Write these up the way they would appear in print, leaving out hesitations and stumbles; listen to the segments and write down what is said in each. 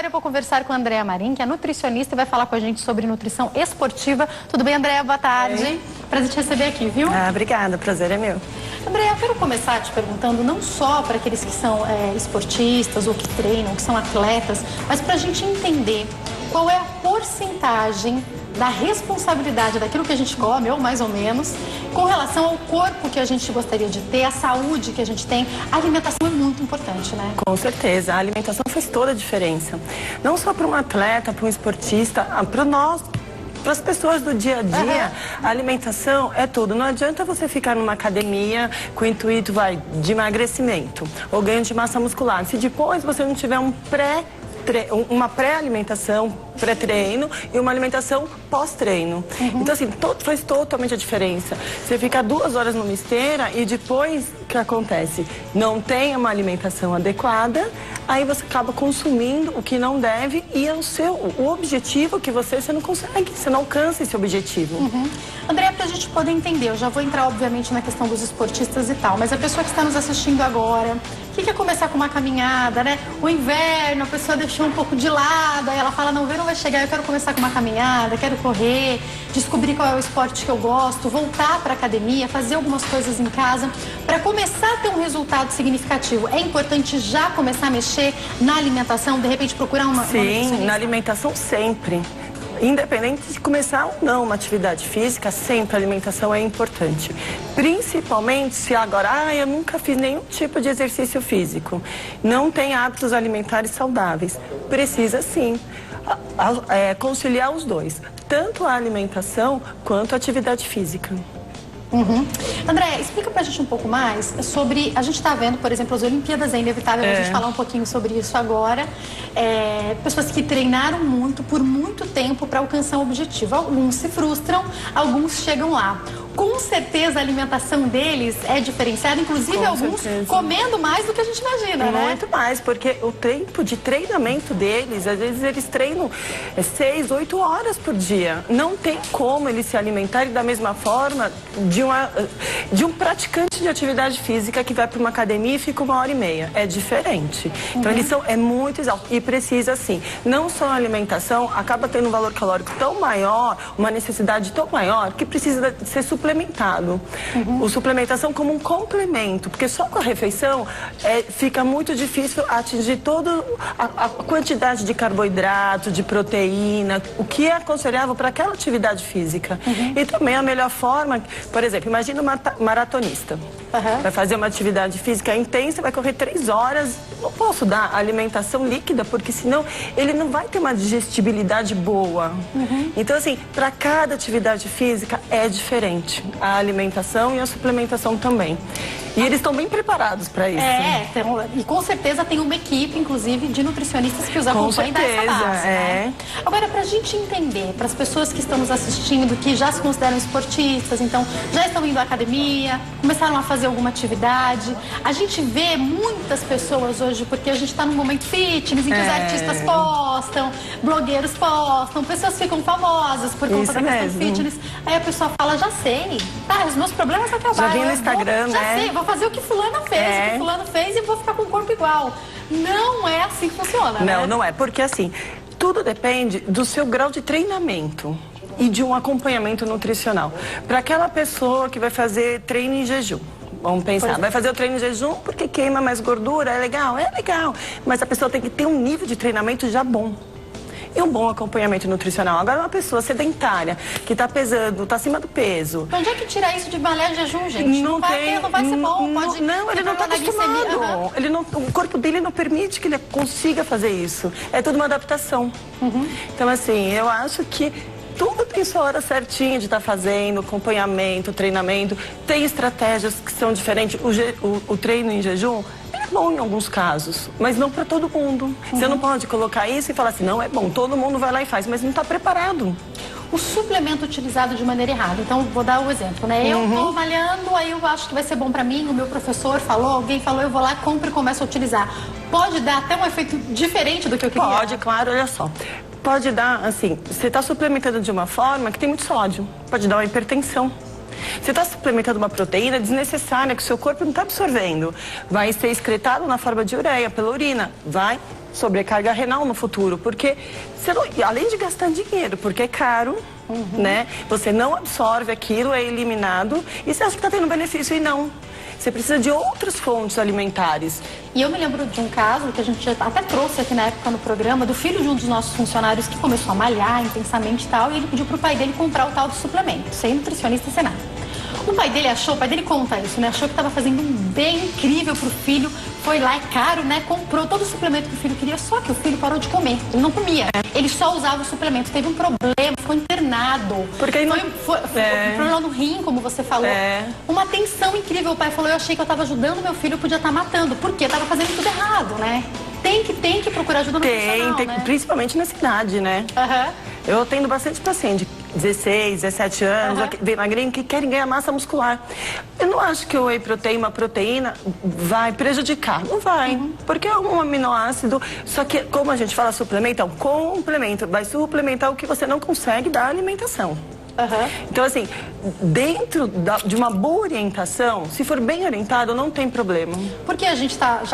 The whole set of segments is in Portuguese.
Agora eu vou conversar com a Andréa Marim, que é nutricionista e vai falar com a gente sobre nutrição esportiva. Tudo bem, Andréa? Boa tarde. Oi. Prazer te receber aqui, viu? Obrigada, o prazer é meu. Andréa, eu quero começar te perguntando não só para aqueles que são esportistas ou que treinam, que são atletas, mas para a gente entender qual é a porcentagem da responsabilidade daquilo que a gente come, ou mais ou menos, com relação ao corpo que a gente gostaria de ter, a saúde que a gente tem. A alimentação é muito importante, né? Com certeza, a alimentação faz toda a diferença. Não só para um atleta, para um esportista, para nós, para as pessoas do dia a dia, a alimentação é tudo. Não adianta você ficar numa academia com o intuito de emagrecimento ou ganho de massa muscular. Se depois você não tiver uma pré-alimentação, pré-treino e uma alimentação pós-treino. Então, assim, faz totalmente a diferença. Você fica 2 horas numa esteira e depois, o que acontece? Não tem uma alimentação adequada, aí você acaba consumindo o que não deve e é o objetivo que você não consegue, você não alcança esse objetivo. Andréa, para a gente poder entender, eu já vou entrar, obviamente, na questão dos esportistas e tal, mas a pessoa que está nos assistindo agora, que quer começar com uma caminhada, né? O inverno, a pessoa deixou um pouco de lado, aí ela fala, não, o verão vai chegar, eu quero começar com uma caminhada, quero correr, descobrir qual é o esporte que eu gosto, voltar para a academia, fazer algumas coisas em casa, para começar a ter um resultado significativo. É importante já começar a mexer na alimentação, de repente procurar uma Sim, na alimentação sempre. Independente de começar ou não uma atividade física, sempre a alimentação é importante. Principalmente se agora, eu nunca fiz nenhum tipo de exercício físico, não tem hábitos alimentares saudáveis. Precisa sim conciliar os dois, tanto a alimentação quanto a atividade física. André, explica pra gente um pouco mais sobre, a gente está vendo, por exemplo, as Olimpíadas, é inevitável a gente falar um pouquinho sobre isso agora, pessoas que treinaram muito, por muito tempo para alcançar um objetivo. Alguns se frustram, alguns chegam lá. Com certeza a alimentação deles é diferenciada, inclusive alguns comendo mais do que a gente imagina, né? Muito mais, porque o tempo de treinamento deles, às vezes eles treinam 6, 8 horas por dia. Não tem como eles se alimentarem da mesma forma de um praticante de atividade física que vai para uma academia e fica 1h30. É diferente. Então eles são muito exaustos e precisa assim, não só a alimentação, acaba tendo um valor calórico tão maior, uma necessidade tão maior, que precisa ser suplementado. A suplementação como um complemento, porque só com a refeição fica muito difícil atingir toda a quantidade de carboidrato, de proteína, o que é aconselhável para aquela atividade física. E também a melhor forma, por exemplo, imagina uma maratonista. Vai fazer uma atividade física intensa, vai correr 3 horas, não posso dar alimentação líquida, porque senão ele não vai ter uma digestibilidade boa. Então, assim, para cada atividade física é diferente. A alimentação e a suplementação também. E eles estão bem preparados para isso. E com certeza tem uma equipe, inclusive, de nutricionistas que os acompanham dessa base, né? Agora, para a gente entender, para as pessoas que estão nos assistindo, que já se consideram esportistas, então já estão indo à academia, começaram a fazer alguma atividade, a gente vê muitas pessoas hoje, porque a gente está num momento fitness, em que os artistas postam, blogueiros postam, pessoas ficam famosas por conta da questão fitness. Aí a pessoa fala, já sei, os meus problemas acabaram. Já vi no Instagram, já sei, vou fazer o que fulana fez, o que fulano fez e vou ficar com o corpo igual. Não é assim que funciona, né? Não é, porque assim, tudo depende do seu grau de treinamento e de um acompanhamento nutricional. Para aquela pessoa que vai fazer treino em jejum, vamos pensar, vai fazer o treino em jejum porque queima mais gordura, é legal, mas a pessoa tem que ter um nível de treinamento já bom. E um bom acompanhamento nutricional. Agora, uma pessoa sedentária, que está pesando, está acima do peso. Onde é que tira isso de balé de jejum, gente? Não vai ser bom. Ele não está acostumado. O corpo dele não permite que ele consiga fazer isso. É tudo uma adaptação. Então, assim, eu acho que tudo tem sua hora certinha de estar fazendo, acompanhamento, treinamento. Tem estratégias que são diferentes. O treino em jejum é bom em alguns casos, mas não para todo mundo. Você não pode colocar isso e falar assim, não é bom, todo mundo vai lá e faz, mas não está preparado. O suplemento utilizado de maneira errada. Então, vou dar o exemplo, né? Eu estou malhando, aí eu acho que vai ser bom para mim, o meu professor falou, alguém falou, eu vou lá, compro e começo a utilizar. Pode dar até um efeito diferente do que eu queria? Pode, claro, olha só. Pode dar, assim, você está suplementando de uma forma que tem muito sódio. Pode dar uma hipertensão. Você está suplementando uma proteína desnecessária que o seu corpo não está absorvendo. Vai ser excretado na forma de ureia, pela urina. Vai sobrecarga renal no futuro, porque você não, além de gastar dinheiro, porque é caro, né? Você não absorve aquilo, é eliminado, e você acha que está tendo benefício, e não. Você precisa de outras fontes alimentares. E eu me lembro de um caso que a gente até trouxe aqui na época no programa, do filho de um dos nossos funcionários que começou a malhar intensamente e tal, e ele pediu pro pai dele comprar o tal do suplemento, sem nutricionista, sem nada. O pai dele conta isso, né? Achou que estava fazendo um bem incrível pro filho, foi lá, é caro, né? Comprou todo o suplemento que o filho queria, só que o filho parou de comer. Ele não comia, ele só usava o suplemento. Teve um problema, ficou internado. Porque aí foi um problema no rim, como você falou. Uma tensão incrível. O pai falou, eu achei que eu estava ajudando meu filho, eu podia estar matando. Porque estava fazendo tudo errado, né? Tem que procurar ajuda no profissional, né? Principalmente na cidade, né? Eu atendo bastante paciente, 16, 17 anos, vem magrinho, que querem ganhar massa muscular. Eu não acho que o whey protein, uma proteína, vai prejudicar. Não vai, porque é um aminoácido. Só que, como a gente fala suplemento, é um complemento. Vai suplementar o que você não consegue da alimentação. Então, assim, dentro de uma boa orientação, se for bem orientado, não tem problema. Porque a gente tá, eu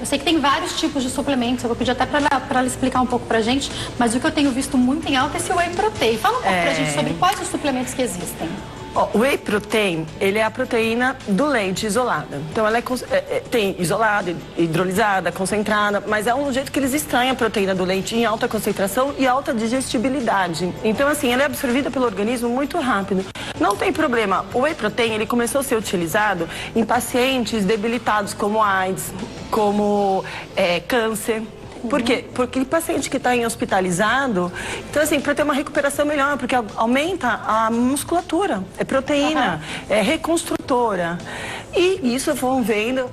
sei que tem vários tipos de suplementos, eu vou pedir até pra ela explicar um pouco pra gente, mas o que eu tenho visto muito em alta é esse whey protein. Fala um pouco pra gente sobre quais os suplementos que existem. O whey protein, ele é a proteína do leite isolada. Então, ela tem isolada, hidrolisada, concentrada, mas é um jeito que eles extraem a proteína do leite em alta concentração e alta digestibilidade. Então, assim, ela é absorvida pelo organismo muito rápido. Não tem problema. O whey protein, ele começou a ser utilizado em pacientes debilitados como AIDS, como câncer. Por quê? Porque o paciente que está hospitalizado, então assim, para ter uma recuperação melhor, porque aumenta a musculatura, é proteína, é reconstrutora. E isso vão vendo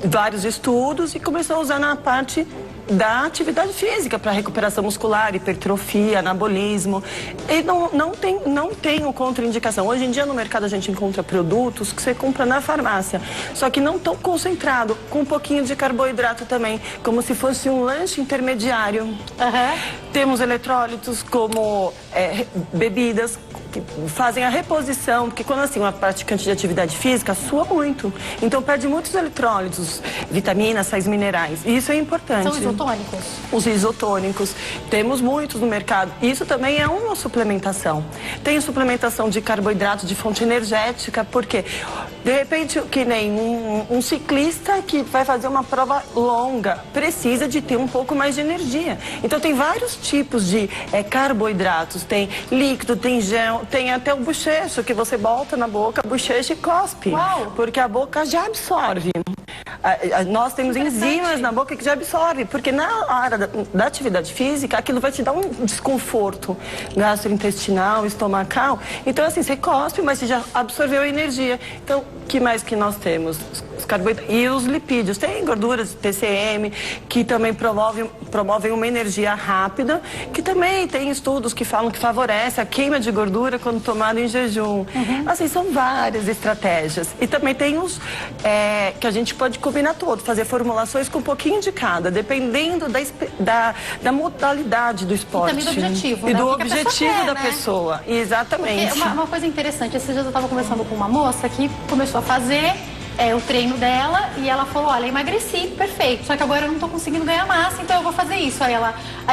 vários estudos e começou a usar na parte da atividade física para recuperação muscular, hipertrofia, anabolismo. E não tem contraindicação. Hoje em dia no mercado a gente encontra produtos que você compra na farmácia, só que não tão concentrado, com um pouquinho de carboidrato também, como se fosse um lanche intermediário. Temos eletrólitos como bebidas que fazem a reposição, porque quando assim uma praticante de atividade física sua muito, então perde muitos eletrólitos, vitaminas, sais minerais, e isso é importante. São isotônicos? Os isotônicos, temos muitos no mercado. Isso também é uma suplementação. Tem suplementação de carboidrato de fonte energética, porque de repente, que nem um ciclista que vai fazer uma prova longa, precisa de ter um pouco mais de energia. Então tem vários tipos de carboidratos, tem líquido, tem gel, tem até o bochecho, que você bota na boca, bochecha e cospe. Uau. Porque a boca já absorve. Nós temos enzimas na boca que já absorve, porque na hora da atividade física, aquilo vai te dar um desconforto gastrointestinal, estomacal. Então, assim, você cospe, mas você já absorveu a energia. Então, o que mais que nós temos? Os carboidratos e os lipídios. Tem gorduras TCM, que também promovem uma energia rápida, que também tem estudos que falam que favorece a queima de gordura quando tomado em jejum. Assim, são várias estratégias. E também tem os que a gente pode combinar todo, fazer formulações com um pouquinho de cada, dependendo da modalidade do esporte. E também do objetivo, e né? do Porque objetivo da pessoa. Exatamente. Uma coisa interessante, esses dias eu estava conversando com uma moça que começou a fazer o treino dela e ela falou, olha, emagreci, perfeito, só que agora eu não tô conseguindo ganhar massa, então eu vou fazer isso. Aí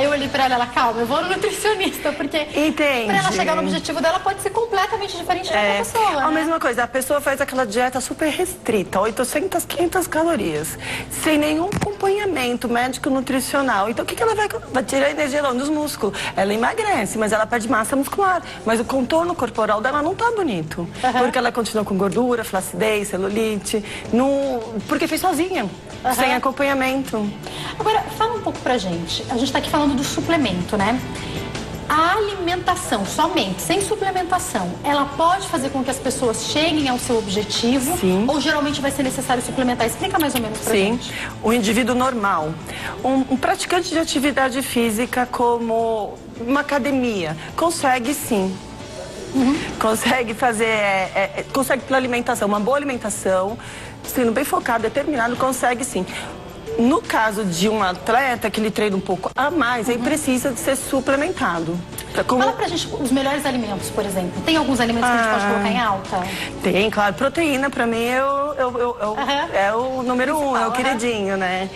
eu olhei pra ela, calma, eu vou no nutricionista, porque pra ela chegar no objetivo dela pode ser completamente diferente da outra pessoa, né? A mesma coisa, a pessoa faz aquela dieta super restrita, 800, 500 calorias, sem nenhum acompanhamento médico nutricional. Então o que ela vai tirar energia dos músculos? Ela emagrece, mas ela perde massa muscular, mas o contorno corporal dela não tá bonito, porque ela continua com gordura, flacidez, celulite, porque fez sozinha, sem acompanhamento. Agora, fala um pouco pra gente. A gente tá aqui falando do suplemento, né? A alimentação, somente, sem suplementação, ela pode fazer com que as pessoas cheguem ao seu objetivo? Sim. Ou geralmente vai ser necessário suplementar? Explica mais ou menos pra gente. Sim, o indivíduo normal, um praticante de atividade física como uma academia, consegue sim. Consegue fazer, consegue pela alimentação, uma boa alimentação, sendo bem focado, determinado, consegue sim. No caso de um atleta que ele treina um pouco a mais, ele precisa de ser suplementado. Fala pra gente os melhores alimentos, por exemplo. Tem alguns alimentos que a gente pode colocar em alta? Tem, claro. Proteína, pra mim, é o número um, é o queridinho, né?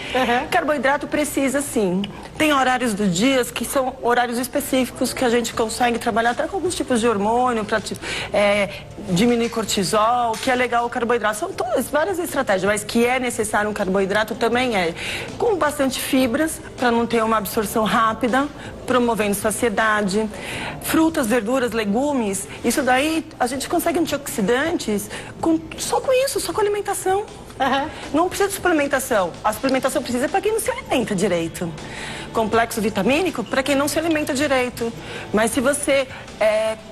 Carboidrato precisa, sim. Tem horários do dia que são horários específicos que a gente consegue trabalhar até com alguns tipos de hormônio para diminuir cortisol, que é legal o carboidrato. São todas várias estratégias, mas que é necessário um carboidrato também com bastante fibras, para não ter uma absorção rápida, promovendo saciedade. Frutas, verduras, legumes, isso daí a gente consegue antioxidantes só com isso, só com alimentação. Não precisa de suplementação. A suplementação precisa para quem não se alimenta direito. Complexo vitamínico para quem não se alimenta direito. Mas se você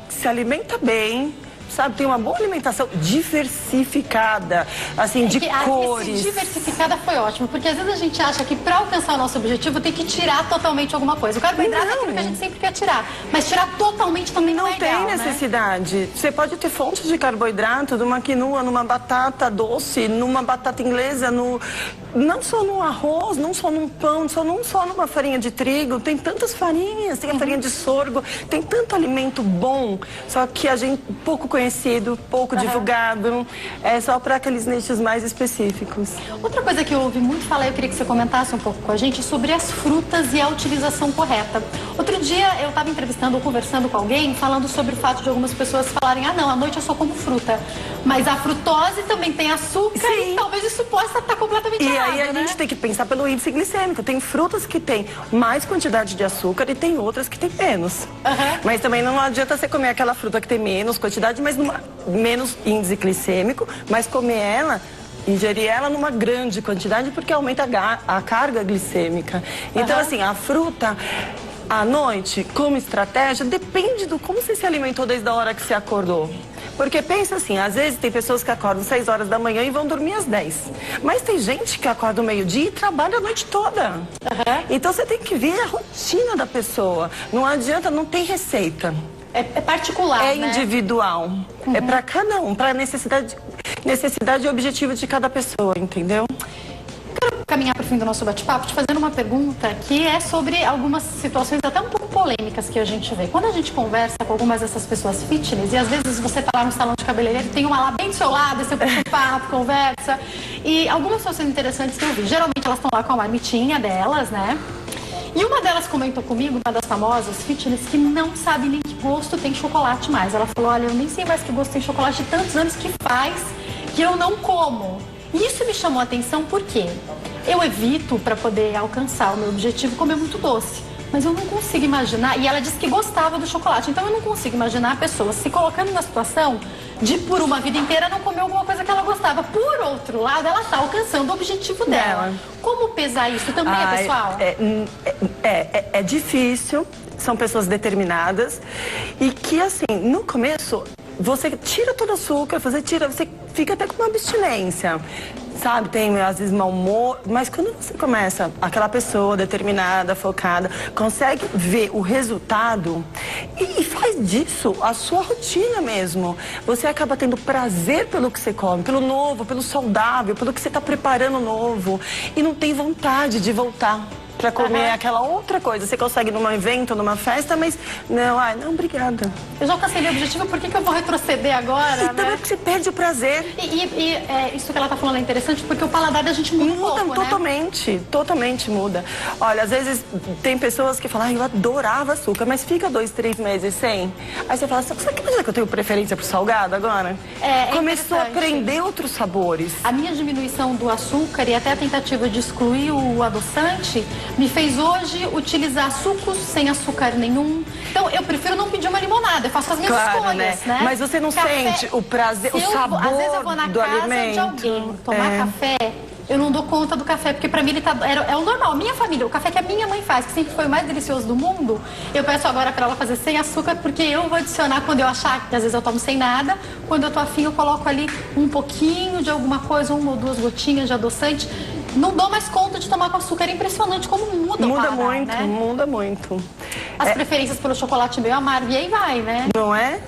se alimenta bem, sabe, tem uma boa alimentação diversificada, assim, de cores. Esse diversificada foi ótimo, porque às vezes a gente acha que para alcançar o nosso objetivo tem que tirar totalmente alguma coisa. O carboidrato é aquilo que a gente sempre quer tirar, mas tirar totalmente também não é ideal, Não tem necessidade. Né? Você pode ter fontes de carboidrato numa quinoa, numa batata doce, numa batata inglesa, não só no arroz, não só num pão, não só numa farinha de trigo. Tem tantas farinhas, tem a farinha de sorgo, tem tanto alimento bom, só que a gente pouco conhecido, pouco divulgado, é só para aqueles nichos mais específicos. Outra coisa que eu ouvi muito falar, eu queria que você comentasse um pouco com a gente, sobre as frutas e a utilização correta. Outro dia eu estava entrevistando ou conversando com alguém, falando sobre o fato de algumas pessoas falarem, não, à noite eu só como fruta. Mas a frutose também tem açúcar. Sim. E talvez isso possa estar completamente errado, aí a gente tem que pensar pelo índice glicêmico. Tem frutas que têm mais quantidade de açúcar e tem outras que têm menos. Mas também não adianta você comer aquela fruta que tem menos quantidade, mas menos índice glicêmico, mas ingerir ela numa grande quantidade, porque aumenta a carga glicêmica. Então, assim, a fruta à noite, como estratégia, depende do como você se alimentou desde a hora que você acordou. Porque pensa assim, às vezes tem pessoas que acordam 6 horas da manhã e vão dormir às 10. Mas tem gente que acorda ao meio-dia e trabalha a noite toda. Então você tem que ver a rotina da pessoa. Não adianta, não tem receita. É particular, né? Individual. É para cada um, para necessidade e objetivo de cada pessoa, entendeu? Quero caminhar para o fim do nosso bate-papo te fazendo uma pergunta que é sobre algumas situações até um pouco polêmicas que a gente vê. Quando a gente conversa com algumas dessas pessoas fitness, e às vezes você tá lá no salão de cabeleireiro, tem uma lá bem do seu lado, você puxa um papo, conversa, e algumas situações interessantes que eu vi. Geralmente elas estão lá com a marmitinha delas, né? E uma delas comentou comigo, uma das famosas fitness, que não sabe nem que gosto tem chocolate mais. Ela falou, olha, eu nem sei mais que gosto tem chocolate de tantos anos que faz que eu não como. E isso me chamou a atenção porque eu evito, para poder alcançar o meu objetivo, comer muito doce. Mas eu não consigo imaginar, e ela disse que gostava do chocolate, então eu não consigo imaginar a pessoa se colocando na situação de, por uma vida inteira, não comer alguma coisa que ela gostava. Por outro lado, ela está alcançando o objetivo dela. Como pesar isso também é pessoal? É difícil, são pessoas determinadas e que, assim, no começo, você tira todo o açúcar, você fica até com uma abstinência. Sabe, tem às vezes mau humor, mas quando você começa, aquela pessoa determinada, focada, consegue ver o resultado e faz disso a sua rotina mesmo. Você acaba tendo prazer pelo que você come, pelo novo, pelo saudável, pelo que você está preparando novo e não tem vontade de voltar para comer aquela outra coisa. Você consegue num evento, numa festa, mas não, obrigada. Eu já alcancei meu objetivo, por que eu vou retroceder agora? E também porque você perde o prazer. Isso que ela tá falando é interessante, porque o paladar da gente muda um pouco, totalmente muda. Olha, às vezes tem pessoas que falam, eu adorava açúcar, mas fica 2, 3 meses sem. Aí você fala, você acredita que eu tenho preferência pro salgado agora? Começou a aprender outros sabores. A minha diminuição do açúcar e até a tentativa de excluir o adoçante me fez hoje utilizar sucos sem açúcar nenhum. Então, eu prefiro não pedir uma limonada, eu faço as minhas escolhas, né? Mas você não sente o prazer, o sabor do alimento? Às vezes eu vou na casa de alguém tomar café, eu não dou conta do café, porque pra mim ele é o normal. Minha família, o café que a minha mãe faz, que sempre foi o mais delicioso do mundo, eu peço agora pra ela fazer sem açúcar, porque eu vou adicionar quando eu achar, que às vezes eu tomo sem nada, quando eu tô afim eu coloco ali um pouquinho de alguma coisa, 1 ou 2 gotinhas de adoçante. Não dou mais conta de tomar com açúcar. É impressionante como muda o paladar, muda muito. As preferências pelo chocolate meio amargo, e aí vai, né? Não é?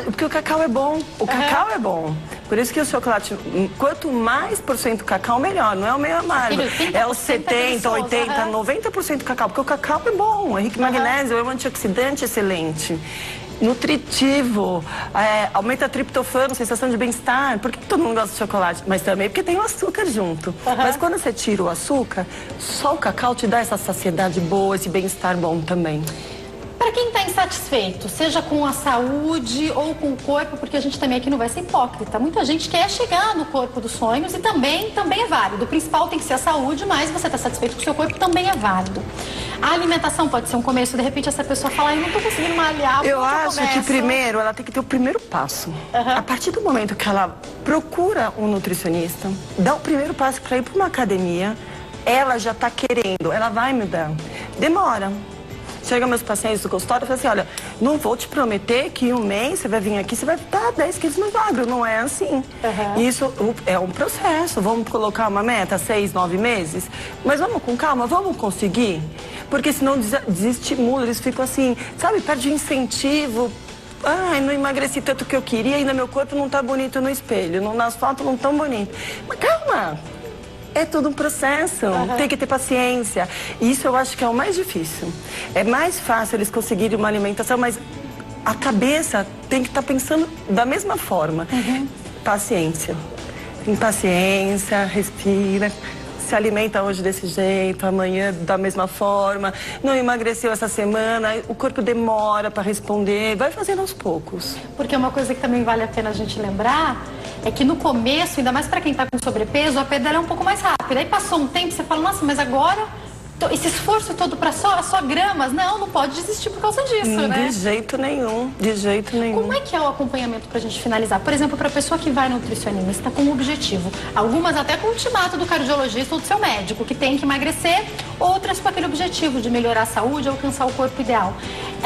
Porque o cacau é bom. O cacau é bom. Por isso que o chocolate, quanto mais por cento cacau, melhor. Não é o meio amargo. É os 70, 80, 90% cacau. Porque o cacau é bom, é rico em magnésio, é um antioxidante excelente. Nutritivo, aumenta a triptofano, sensação de bem-estar. Por que todo mundo gosta de chocolate? Mas também porque tem o açúcar junto. Mas quando você tira o açúcar, só o cacau te dá essa saciedade boa, esse bem-estar bom também. Para quem está insatisfeito, seja com a saúde ou com o corpo, porque a gente também aqui não vai ser hipócrita. Muita gente quer chegar no corpo dos sonhos e também é válido. O principal tem que ser a saúde, mas você está satisfeito com o seu corpo também é válido. A alimentação pode ser um começo, de repente essa pessoa fala, eu não estou conseguindo malhar. Eu acho que primeiro ela tem que ter o primeiro passo. A partir do momento que ela procura um nutricionista, dá o primeiro passo para ir para uma academia, ela já está querendo, ela vai mudar. Demora. Chega meus pacientes do consultório e fala assim, olha, não vou te prometer que em um mês você vai vir aqui, você vai estar 10 quilos mais magro. Não é assim. Isso é um processo. Vamos colocar uma meta, 6, 9 meses. Mas vamos com calma, vamos conseguir? Porque senão desestimula, eles ficam assim, sabe, perde incentivo. Ai, não emagreci tanto que eu queria, ainda meu corpo não tá bonito no espelho, nas fotos não tão bonito. Mas calma! É tudo um processo, tem que ter paciência. Isso eu acho que é o mais difícil. É mais fácil eles conseguirem uma alimentação, mas a cabeça tem que estar pensando da mesma forma. Paciência. Tem paciência, respira. Se alimenta hoje desse jeito, amanhã da mesma forma. Não emagreceu essa semana, o corpo demora para responder. Vai fazendo aos poucos. Porque uma coisa que também vale a pena a gente lembrar é que no começo, ainda mais para quem está com sobrepeso, a perda é um pouco mais rápida. Aí passou um tempo, você fala, nossa, mas agora esse esforço todo para só gramas, não pode desistir por causa disso, né? De jeito nenhum, de jeito nenhum. Como é que é o acompanhamento pra gente finalizar? Por exemplo, para a pessoa que vai no nutricionista com um objetivo, algumas até com o ultimato do cardiologista ou do seu médico, que tem que emagrecer, outras com aquele objetivo de melhorar a saúde, alcançar o corpo ideal.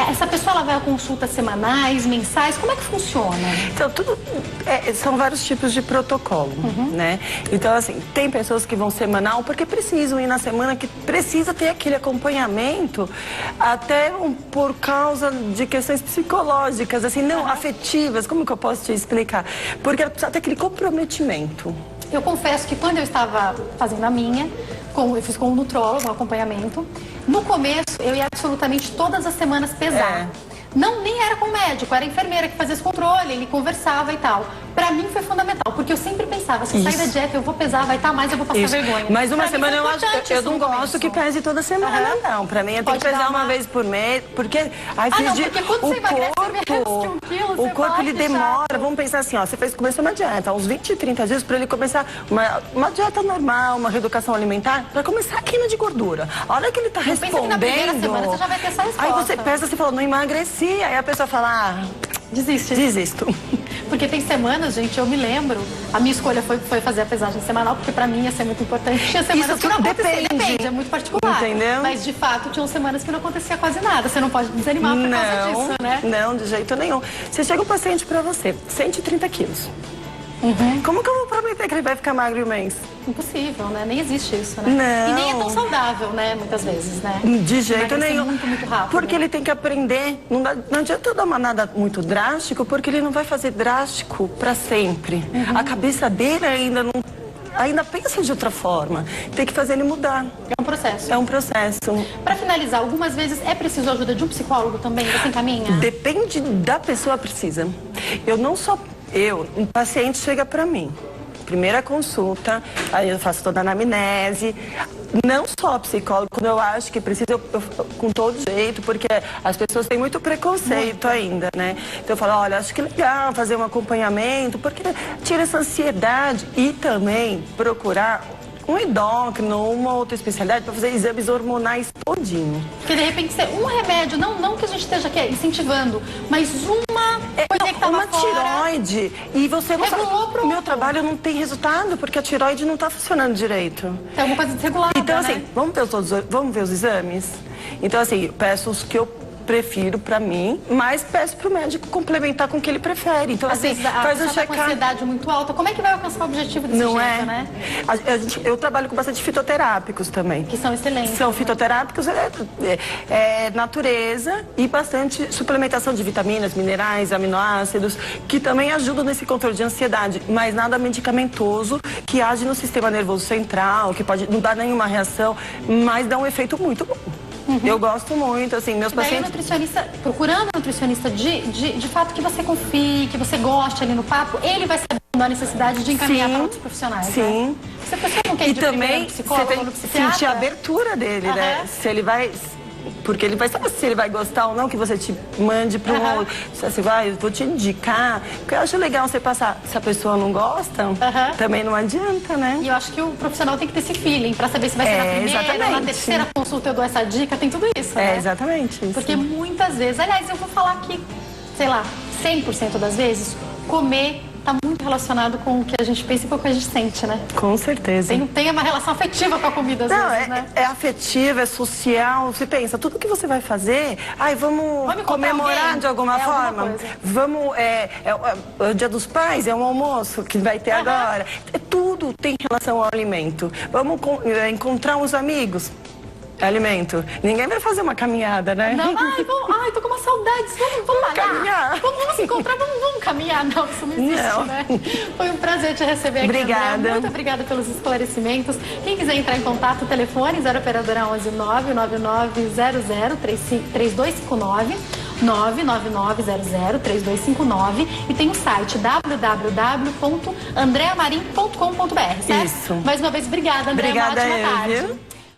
Essa pessoa, ela vai a consultas semanais, mensais, como é que funciona? Então, são vários tipos de protocolo, né? Então, assim, tem pessoas que vão semanal porque precisam ir na semana, que precisa ter aquele acompanhamento, até por causa de questões psicológicas, assim, não afetivas, como que eu posso te explicar? Porque ela precisa ter aquele comprometimento. Eu confesso que quando eu estava fazendo a minha, eu fiz com um nutrólogo, um acompanhamento, no começo eu ia absolutamente todas as semanas pesar. Não, nem era com o médico, era a enfermeira que fazia esse controle, ele conversava e tal. Pra mim foi fundamental, porque eu sempre pensava, se eu sair da dieta eu vou pesar, vai estar mais, eu vou passar vergonha. Mas uma semana eu não gosto que pese toda semana, não. Pra mim eu tenho que pesar uma vez por mês, porque porque quando você emagrece menos que 1 quilo, o corpo ele demora. Vamos pensar assim, ó, você começou uma dieta, uns 20, 30 dias pra ele começar uma dieta normal, uma reeducação alimentar, pra começar a queima de gordura. A hora que ele tá respondendo, na primeira semana você já vai ter essa resposta. Aí você pesa, você fala, não emagreci. Aí a pessoa fala, desisto. Porque tem semanas, gente, eu me lembro, a minha escolha foi fazer a pesagem semanal, porque pra mim ia ser muito importante. Tinha semanas que não acontecia, depende, é muito particular. Entendeu? Mas de fato, tinham semanas que não acontecia quase nada. Você não pode desanimar por causa disso, né? Não, de jeito nenhum. Você chega um paciente pra você, 130 quilos. Como que eu vou prometer que ele vai ficar magro em um mês? Impossível, né? Nem existe isso, né? Não. E nem é tão saudável, né? Muitas vezes, né? De jeito nenhum. Muito rápido. Porque ele tem que aprender. Não adianta eu dar nada muito drástico, porque ele não vai fazer drástico pra sempre. A cabeça dele ainda pensa de outra forma. Tem que fazer ele mudar. É um processo. É um processo. Para finalizar, algumas vezes é preciso a ajuda de um psicólogo também? Você encaminha? Depende da pessoa, precisa. Um paciente chega para mim, primeira consulta, aí eu faço toda a anamnese, não só psicólogo, quando eu acho que precisa, eu com todo jeito, porque as pessoas têm muito preconceito ainda, né? Então eu falo, olha, acho que é legal fazer um acompanhamento, porque tira essa ansiedade e também procurar um endócrino, uma outra especialidade para fazer exames hormonais todinho. Porque de repente um remédio, não que a gente esteja aqui incentivando, mas uma coisa que uma tiroide, e você não sabe, o meu trabalho não tem resultado, porque a tiroide não está funcionando direito. É uma coisa desregulada, então, assim, né? vamos ver os exames? Então, assim, peço os que eu prefiro pra mim, mas peço pro médico complementar com o que ele prefere. Então, Às assim, vezes faz um tá com ansiedade muito alta, como é que vai alcançar o objetivo desse jeito, né? Eu trabalho com bastante fitoterápicos também. Que são excelentes. São fitoterápicos, natureza e bastante suplementação de vitaminas, minerais, aminoácidos, que também ajudam nesse controle de ansiedade, mas nada medicamentoso, que age no sistema nervoso central, que pode não dar nenhuma reação, mas dá um efeito muito bom. Eu gosto muito, assim, meus pacientes... nutricionista, procurando um nutricionista de fato que você confie, que você goste ali no papo, ele vai saber a necessidade de encaminhar para outros profissionais, sim. Né? Se a pessoa não quer ir de também psicólogo, você tem que sentir a abertura dele, né? Se ele vai... Porque ele vai saber se ele vai gostar ou não que você te mande para um outro. Você vai, eu vou te indicar. Porque eu acho legal você passar. Se a pessoa não gosta, também não adianta, né? E eu acho que o profissional tem que ter esse feeling para saber se vai ser na primeira ou na terceira consulta eu dou essa dica. Tem tudo isso, né? Exatamente. Isso. Porque muitas vezes, aliás, eu vou falar que, sei lá, 100% das vezes, comer está muito relacionado com o que a gente pensa e com o que a gente sente, né? Com certeza. Tem uma relação afetiva com a comida, às vezes, né? É afetiva, é social. Você pensa, tudo que você vai fazer, vamos comemorar de alguma forma. Vamos, o Dia dos Pais é um almoço que vai ter agora. Tudo tem relação ao alimento. Vamos encontrar uns amigos. Alimento. Ninguém vai fazer uma caminhada, né? Não, tô com uma saudade. Vamos caminhar. Vamos se encontrar, vamos caminhar. Não, isso não existe, né? Foi um prazer te receber aqui, obrigada. André. Muito obrigada pelos esclarecimentos. Quem quiser entrar em contato, telefone 0 operadora 11 99900 3259 999003259 e tem o site www.andreamarim.com.br, certo? Isso. Mais uma vez, obrigada, André. Obrigada, uma ótima tarde. Viu?